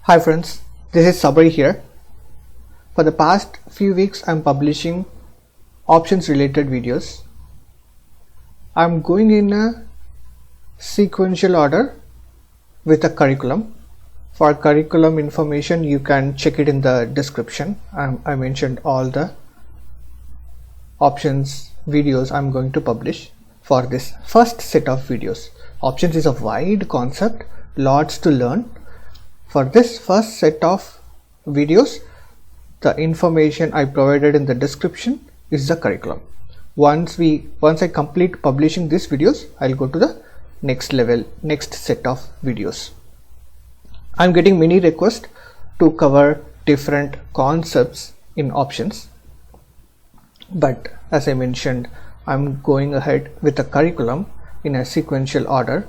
Hi friends, this is Sabri here. For the past few weeks I'm publishing options related videos. I'm going in a sequential order with a curriculum. For curriculum information you can check it in the description. I mentioned all the options videos I'm going to publish for this first set of videos. Options is a wide concept, lots to learn. For this first set of videos, the information I provided in the description is the curriculum. Once I complete publishing these videos, I'll go to the next set of videos. I'm getting many requests to cover different concepts in options, but as I mentioned, I'm going ahead with a curriculum in a sequential order.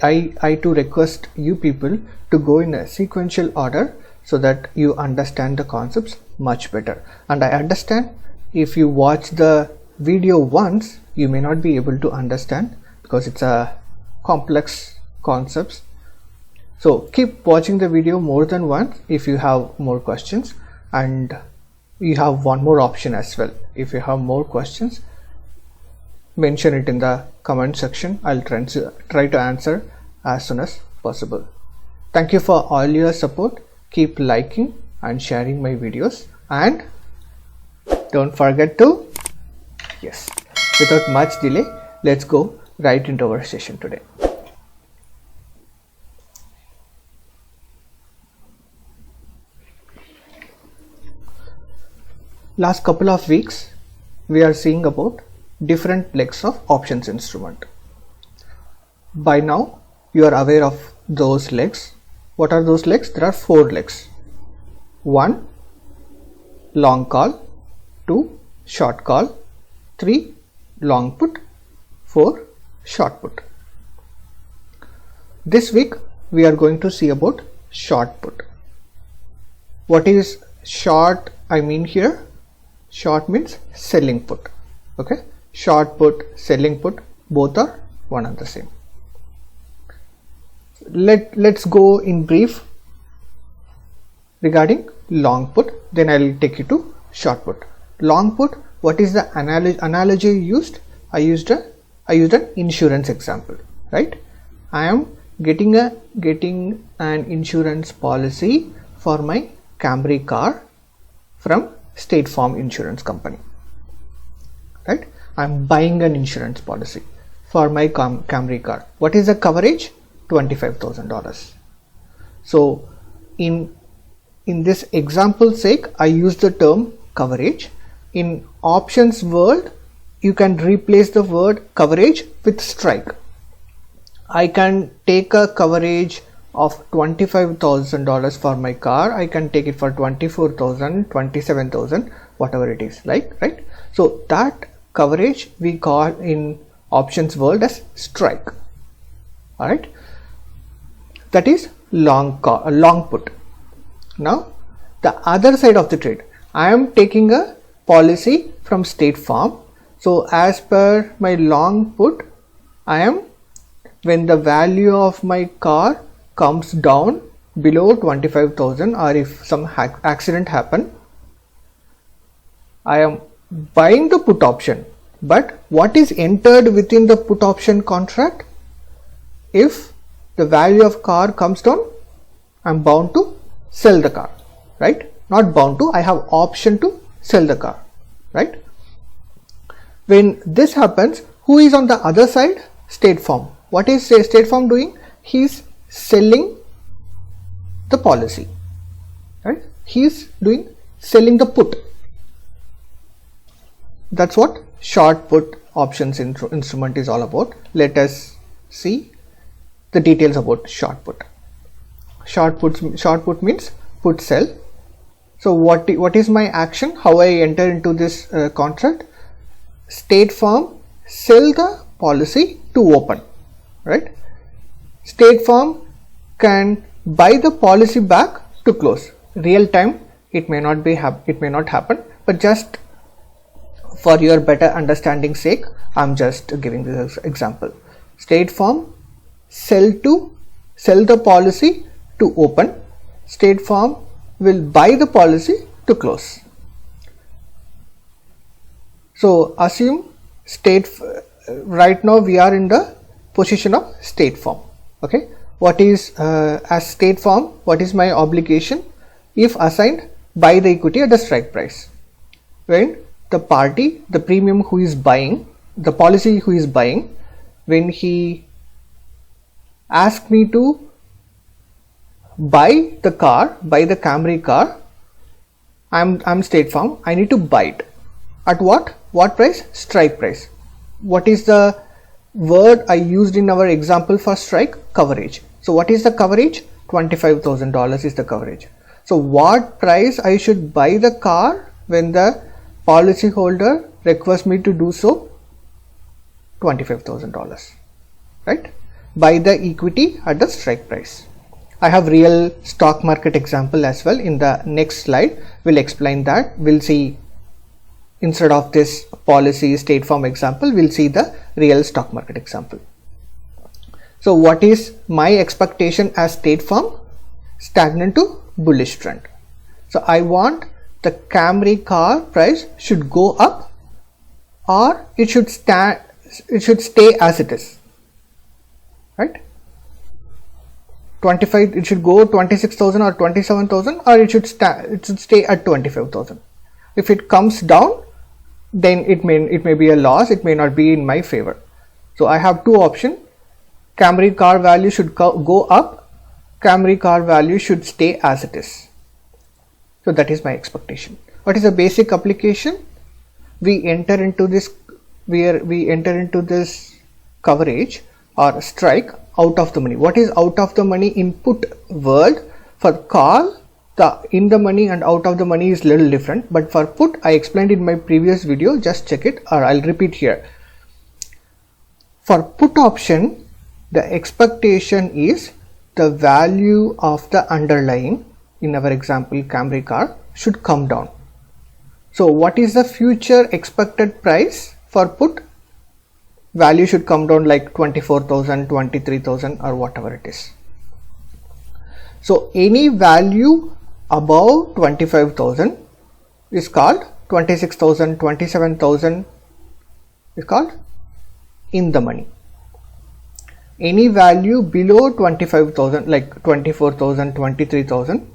I too request you people to go in a sequential order so that you understand the concepts much better. And I understand if you watch the video once, you may not be able to understand because it's a complex concepts. So keep watching the video more than once if you have more questions, and you have one more option as well. If you have more questions, mention it in the comment section. I'll try to answer as soon as possible. Thank you for all your support. Keep liking and sharing my videos, and don't forget to, yes, without much delay, let's go right into our session today. Last couple of weeks we are seeing about different legs of options instrument. By now you are aware of those legs. What are those legs? There are 4 legs. 1 long call, 2 short call, 3 long put, 4 short put. This week we are going to see about short put. What is short? I mean here, short means selling put. Okay, short put, selling put, both are one and the same. Let's go in brief regarding long put, then I'll take you to short put. Long put, what is the analogy used? I used an insurance example, right? I am getting an insurance policy for my Camry car from State Farm Insurance Company, right? I'm buying an insurance policy for my Camry car. What is the coverage? $25,000. So in this example sake, I use the term coverage. In options world, you can replace the word coverage with strike. I can take a coverage of $25,000 for my car. I can take it for $24,000, $27,000, whatever it is, like, right? So that coverage we call in options world as strike. All right, that is long put. Now the other side of the trade, I am taking a policy from State Farm. So as per my long put, when the value of my car comes down below 25,000, or if some accident happen, I am buying the put option. But what is entered within the put option contract? If the value of car comes down, I'm bound to sell the car, right? Not bound to, I have option to sell the car, right? When this happens, who is on the other side? State Farm. What is State Farm doing? He's selling the policy, right? He's selling the put. That's what short put options instrument is all about. Let us see the details about short put. Short put means put sell. So what is my action? How I enter into this contract? State Farm sell the policy to open, right? State Farm can buy the policy back to close. Real time it may not happen, but just for your better understanding sake, I'm just giving this example. State Farm sell the policy to open. State Farm will buy the policy to close. So assume right now we are in the position of State Farm. Okay, what is as State Farm, what is my obligation if assigned buy the equity at the strike price? When the party, the premium who is buying, the policy who is buying, when he asks me to buy the car, buy the Camry car, I'm State Farm, I need to buy it. At what price? Strike price. What is the word I used in our example for strike? Coverage. So what is the coverage? $25,000 is the coverage. So what price I should buy the car when the policy holder requests me to do so? $25,000, right? Buy the equity at the strike price. I have real stock market example as well. In the next slide, we'll explain that. We'll see, instead of this policy State Farm example, we'll see the real stock market example. So what is my expectation as State Farm? Stagnant to bullish trend. So I want the Camry car price should go up, or it should stay as it is, right? 25, it should go 26,000 or 27,000, or it should stay at 25,000. If it comes down, then it may be a loss, it may not be in my favor. So I have two options. Camry car value should go up, Camry car value should stay as it is. So that is my expectation. What is the basic application? We enter into this coverage or strike out of the money. What is out of the money in put world? For call, the in the money and out of the money is little different, but for put I explained in my previous video, just check it, or I'll repeat here. For put option, the expectation is the value of the underlying, in our example Camry car, should come down. So what is the future expected price for put? Value should come down like 24,000, 23,000 or whatever it is. So any value above 25,000 is called 26,000, 27,000 is called in the money. Any value below 25,000 like 24,000, 23,000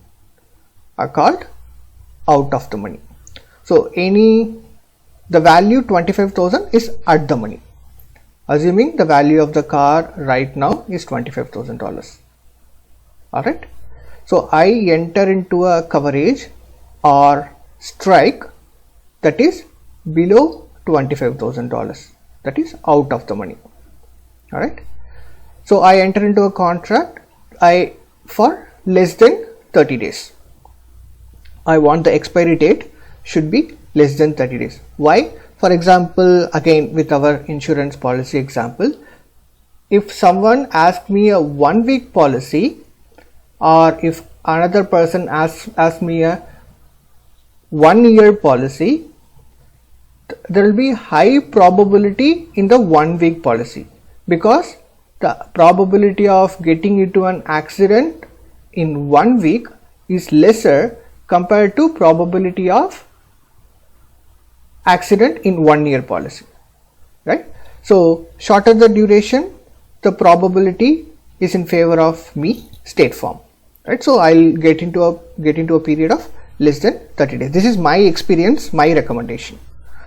are called out of the money. So the value 25,000 is at the money. Assuming the value of the car right now is $25,000. Alright. So I enter into a coverage or strike that is below $25,000. That is out of the money. Alright. So I enter into a contract for less than 30 days. I want the expiry date should be less than 30 days. Why? For example, again with our insurance policy example, if someone asks me a 1 week policy, or if another person asks me a 1 year policy, there will be high probability in the 1 week policy, because the probability of getting into an accident in 1 week is lesser compared to probability of accident in 1 year policy, right? So shorter the duration, the probability is in favor of me, State Farm, right? So I'll get into a period of less than 30 days. This is my experience, my recommendation.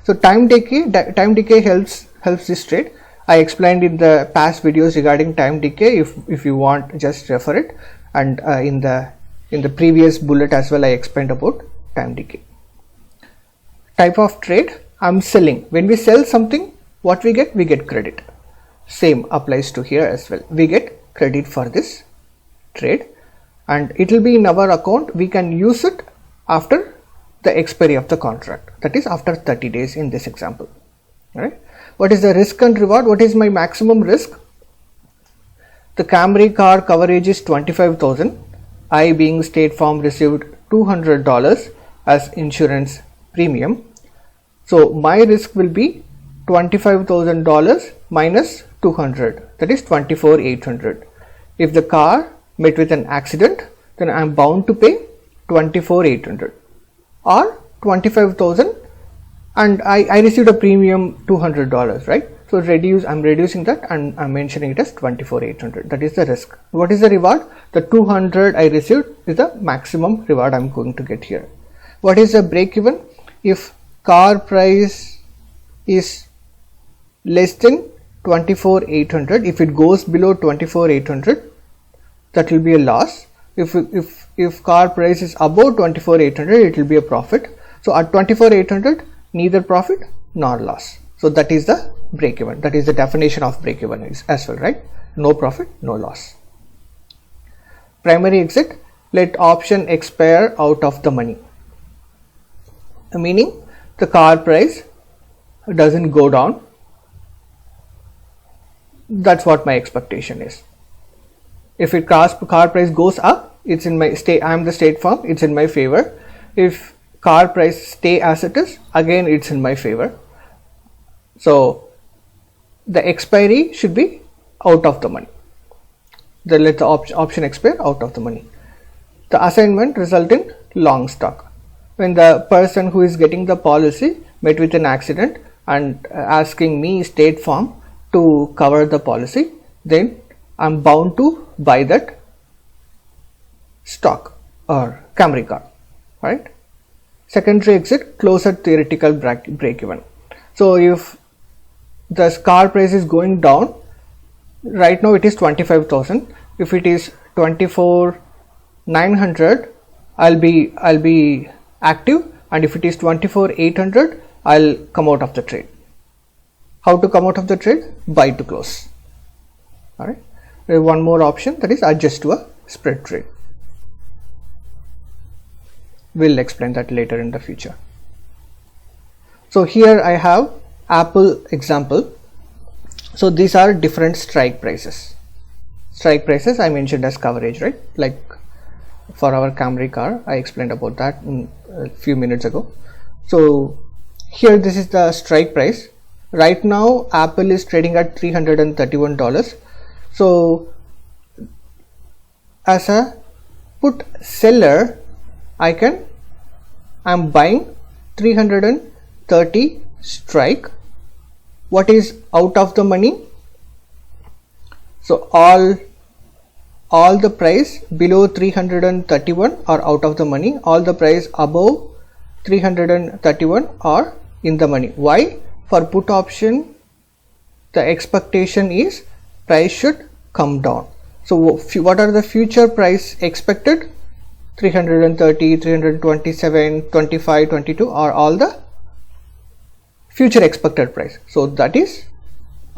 So time decay helps this trade. I explained in the past videos regarding time decay. If you want, just refer it, and in the previous bullet as well I explained about time decay. Type of trade, I'm selling. When we sell something, what we get? We get credit. Same applies to here as well. We get credit for this trade, and it will be in our account. We can use it after the expiry of the contract, that is after 30 days in this example. Right? What is the risk and reward? What is my maximum risk? The Camry car coverage is 25,000. I, being State Farm, received $200 as insurance premium. So my risk will be $25,000 minus 200, that is 24,800. If the car met with an accident, then I am bound to pay 24,800 or 25,000, and I received a premium $200, right? So I'm reducing that and I'm mentioning it as 24,800. That is the risk. What is the reward? The 200 I received is the maximum reward I'm going to get here. What is the break even? If car price is less than 24,800, if it goes below 24,800, that will be a loss. If car price is above 24,800, it will be a profit. So at 24,800, neither profit nor loss. So that is the break even. That is the definition of break even as well, right? No profit, no loss. Primary exit, let option expire out of the money. Meaning the car price doesn't go down. That's what my expectation is. If car price goes up, it's in my state. I am the state farm. It's in my favor. If car price stay as it is, again it's in my favor. So the expiry should be out of the money. Let the option expire out of the money. The assignment result in long stock. When the person who is getting the policy met with an accident and asking me, State Farm, to cover the policy, then I'm bound to buy that stock or Camry car, right? Secondary exit, close at theoretical break even. So if the car price is going down, right now it is 25,000. If it is 24,900, I'll be active, and if it is 24,800, I'll come out of the trade. How to come out of the trade? Buy to close. All right. We have one more option, that is adjust to a spread trade. We'll explain that later in the future. So here I have Apple example. So these are different strike prices. Strike prices I mentioned as coverage, right? Like for our Camry car, I explained about that a few minutes ago. So here this is the strike price. Right now Apple is trading at $331. So as a put seller, I'm buying 330 strike. What is out of the money? So all the price below 331 are out of the money. All the price above 331 are in the money. Why? For put option, the expectation is price should come down. So what are the future price expected? 330, 327, 25, 22 are all the future expected price. So that is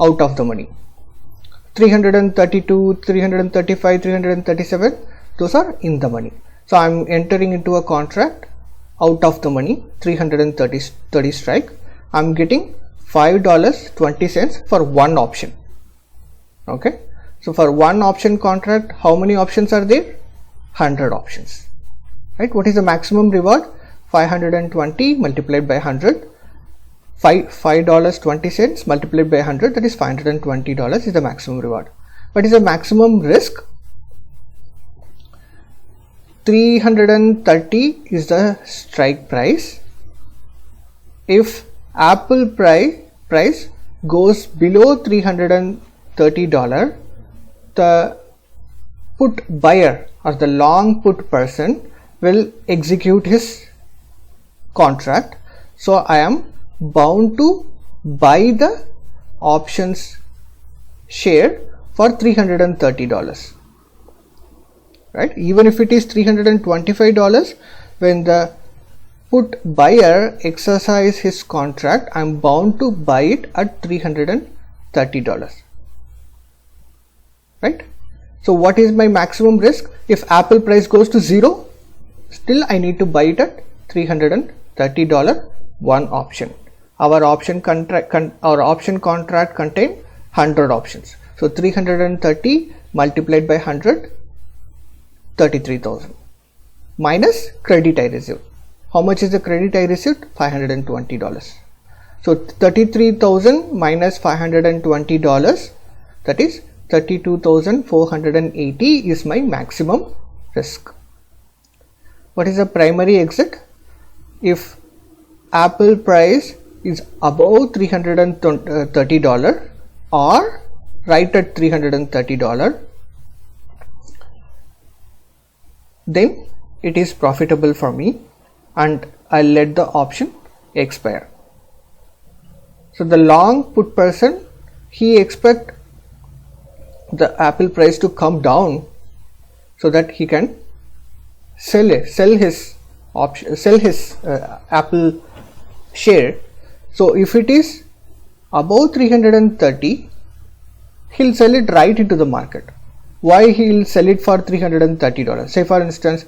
out of the money. 332, 335, 337, those are in the money. So I'm entering into a contract out of the money, 330 strike. I'm getting $5.20 for one option. Okay. So for one option contract, how many options are there? 100 options. Right. What is the maximum reward? 520 multiplied by 100. $5.20 multiplied by 100, that is $520 is the maximum reward. What is the maximum risk? 330 is the strike price. If Apple price goes below $330, the put buyer or the long put person will execute his contract. So I am bound to buy the options share for $330, right? Even if it is $325, when the put buyer exercise his contract, I am bound to buy it at $330, right? So what is my maximum risk? If Apple price goes to 0, still I need to buy it at $330 one option. Our option contract contain 100 options. So 330 multiplied by 100, 33,000 minus credit I received. How much is the credit I received? $520. So 33,000 minus $520, that is 32,480 is my maximum risk. What is the primary exit? If Apple price is above $330 or right at $330, then it is profitable for me and I'll let the option expire. So the long put person, he expect the Apple price to come down so that he can sell his Apple share. So if it is above 330, he'll sell it right into the market. Why he'll sell it for $330? Say for instance,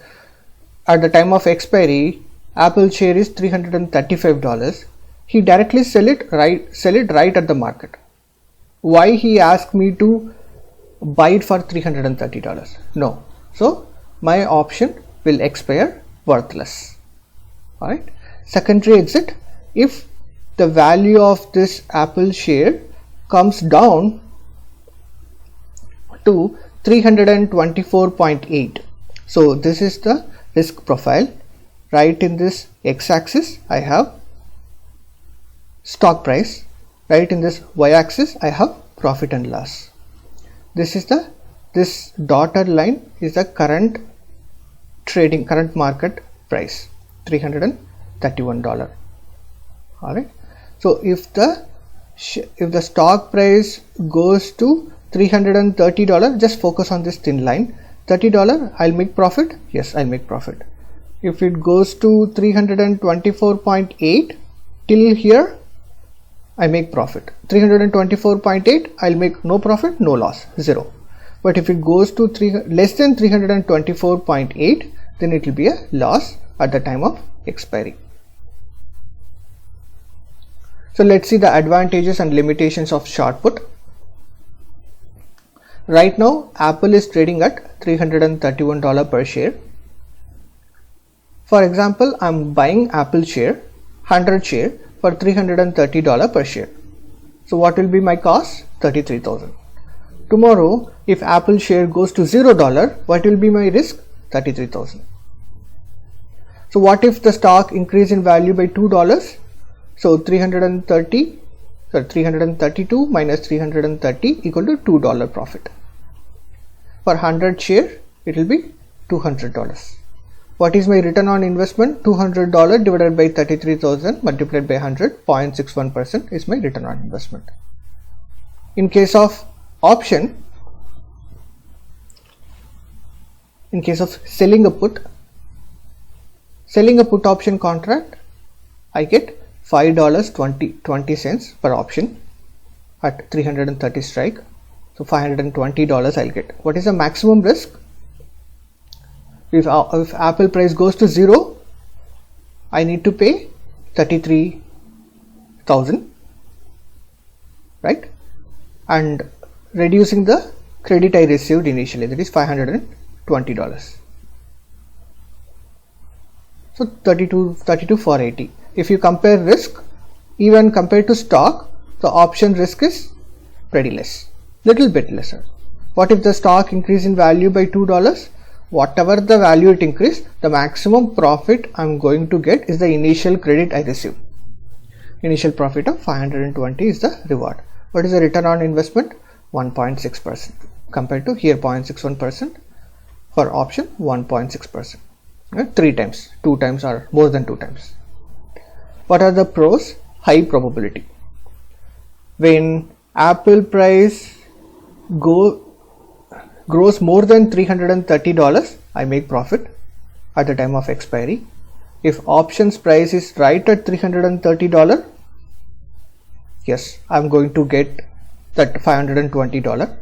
at the time of expiry, Apple share is $335. He directly sell it right at the market. Why he asked me to buy it for $330? No. So my option will expire worthless. Alright. Secondary exit. If the value of this Apple share comes down to 324.8. So this is the risk profile. Right in this x-axis I have stock price. Right in this y-axis I have profit and loss. This dotted line is the current market price, $331. Alright. So if the stock price goes to $330, just focus on this thin line. $30, I'll make profit. Yes, I'll make profit. If it goes to 324.8 till here, I make profit. 324.8, I'll make no profit, no loss, zero. But if it goes to less than 324.8, then it will be a loss at the time of expiry. So let's see the advantages and limitations of short put. Right now, Apple is trading at $331 per share. For example, I'm buying Apple share, 100 share for $330 per share. So what will be my cost? $33,000. Tomorrow, if Apple share goes to $0, what will be my risk? $33,000. So what if the stock increase in value by $2? So 332 minus 330 equal to $2 profit. For 100 share, it will be $200. What is my return on investment? $200 divided by 33,000 multiplied by 100, 0.61% is my return on investment. In case of option, in case of selling a put option contract, I get $5.20 per option at 330 strike. So $520 I'll get. What is the maximum risk? If Apple price goes to 0, I need to pay 33,000, right? And reducing the credit I received initially, that is $520. So 32,480. If you compare risk, even compared to stock, the option risk is pretty less, little bit lesser. What if the stock increase in value by $2? Whatever the value it increase, the maximum profit I'm going to get is the initial credit I receive. Initial profit of 520 is the reward. What is the return on investment? 1.6% compared to here 0.61%. For option 1.6%. 3 times, 2 times or more than 2 times. What are the pros? High probability. When Apple price grows more than $330, I make profit at the time of expiry. If options price is right at $330, yes, I'm going to get that $520.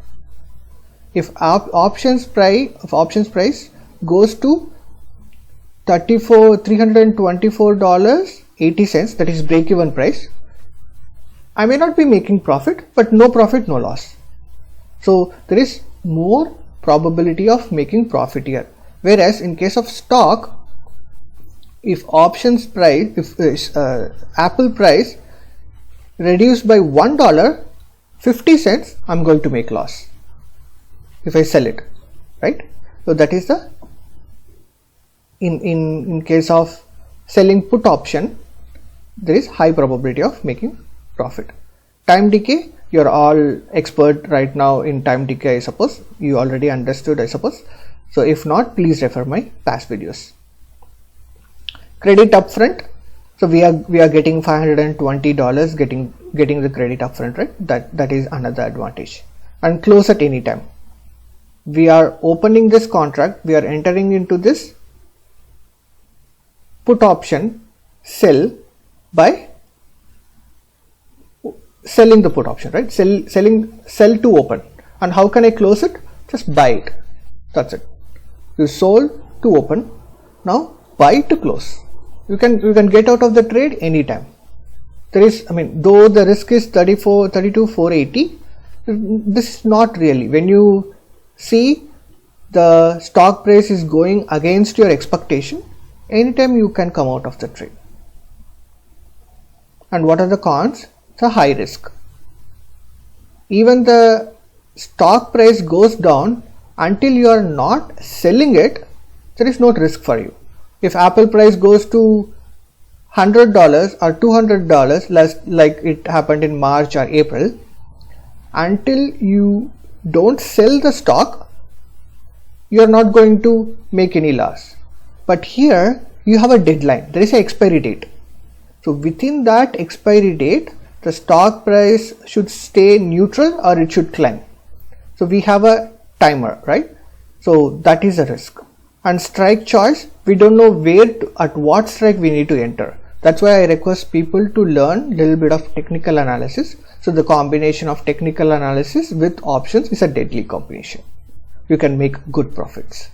If options price goes to $324.80, that is break even price, I may not be making profit, but no profit, no loss. So there is more probability of making profit here. Whereas in case of stock, if options price, if Apple price reduced by $1.50, I'm going to make loss if I sell it, right? So that is the in case of selling put option, there is high probability of making profit. Time decay, you're all expert right now in time decay, I suppose. You already understood, I suppose. So if not, please refer my past videos. Credit upfront. So we are getting $520 getting the credit upfront, right? That is another advantage. And close at any time. We are opening this contract, we are entering into this put option, sell by selling the put option, right? Sell to open. And how can I close it? Just buy it. That's it. You sold to open. Now buy to close. You can get out of the trade anytime. There is, I mean, though the risk is 32,480, this is not really. When you see the stock price is going against your expectation, anytime you can come out of the trade. And what are the cons? It's a high risk. Even the stock price goes down, until you are not selling it, there is no risk for you. If Apple price goes to $100 or $200, like it happened in March or April, until you don't sell the stock, you are not going to make any loss. But here you have a deadline, there is an expiry date. So within that expiry date, the stock price should stay neutral or it should climb. So we have a timer, right? So that is a risk. And strike choice, we don't know at what strike we need to enter. That's why I request people to learn a little bit of technical analysis. So the combination of technical analysis with options is a deadly combination. You can make good profits.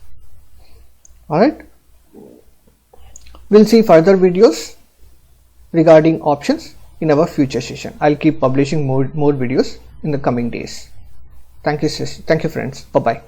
Alright. We'll see further videos regarding options in our future session. I'll keep publishing more videos in the coming days. Thank you friends. Bye bye.